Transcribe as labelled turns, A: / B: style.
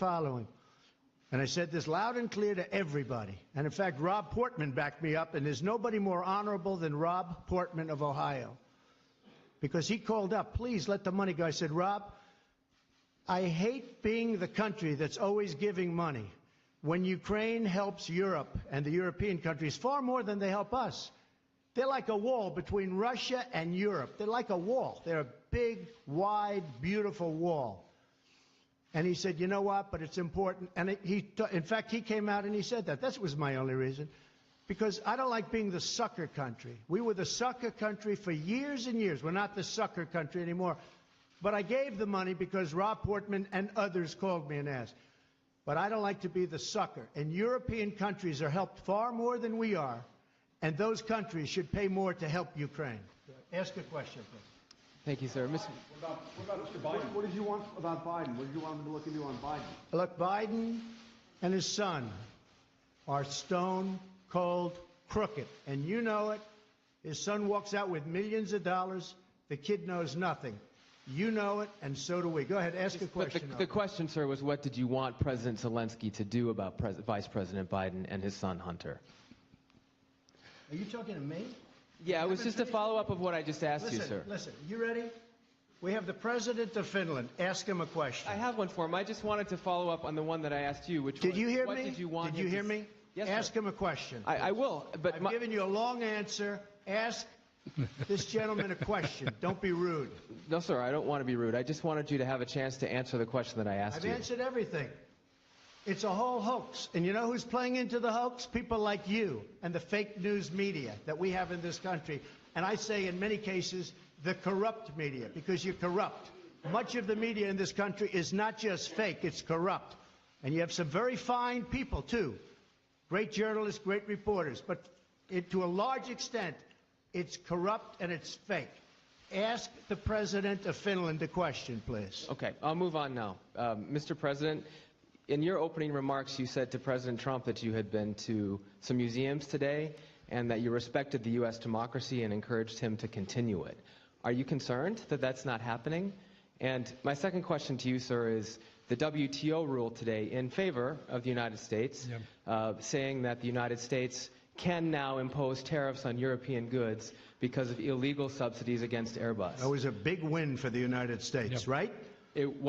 A: following. And I said this loud and clear to everybody. And in fact, Rob Portman backed me up, and there's nobody more honorable than Rob Portman of Ohio. Because he called up, please let the money go. I said, Rob, I hate being the country that's always giving money. When Ukraine helps Europe and the European countries far more than they help us, they're like a wall between Russia and Europe. They're like a wall. They're a big, wide, beautiful wall. And he said, you know what, but it's important. And in fact, he came out and he said that. That was my only reason. Because I don't like being the sucker country. We were the sucker country for years and years. We're not the sucker country anymore. But I gave the money because Rob Portman and others called me and asked. But I don't like to be the sucker. And European countries are helped far more than we are. And those countries should pay more to help Ukraine. Ask a question, please.
B: Thank you, sir.
C: What about Mr. Biden? What did you want about Biden? What did you want him to look into on Biden?
A: Look, Biden and his son are stone cold crooked. And you know it. His son walks out with millions of dollars. The kid knows nothing. You know it, and so do we. Go ahead, ask a question.
B: But the question, sir, was what did you want President Zelensky to do about Vice President Biden and his son Hunter?
A: Are you talking to me?
B: Yeah, it was just a follow-up of what I just asked you, sir.
A: Listen, you ready? We have the President of Finland. Ask him a question.
B: I have one for him. I just wanted to follow up on the one that I asked you, which was,
A: did you hear
B: what
A: me?
B: did you want
A: Did you hear me?
B: Yes,
A: ask
B: sir.
A: him a question.
B: I will. But
A: I've given you a long answer. Ask this gentleman a question. Don't be rude.
B: No, sir, I don't want to be rude. I just wanted you to have a chance to answer the question that I asked you.
A: I've answered everything. It's a whole hoax. And you know who's playing into the hoax? People like you and the fake news media that we have in this country. And I say in many cases, the corrupt media, because you're corrupt. Much of the media in this country is not just fake, it's corrupt. And you have some very fine people, too. Great journalists, great reporters. But to a large extent, it's corrupt and it's fake. Ask the President of Finland a question, please.
B: Okay, I'll move on now. Mr. President, in your opening remarks, you said to President Trump that you had been to some museums today and that you respected the U.S. democracy and encouraged him to continue it. Are you concerned that that's not happening? And my second question to you, sir, is the WTO ruled today in favor of the United States, saying that the United States can now impose tariffs on European goods because of illegal subsidies against Airbus.
A: That was a big win for the United States, right?
B: It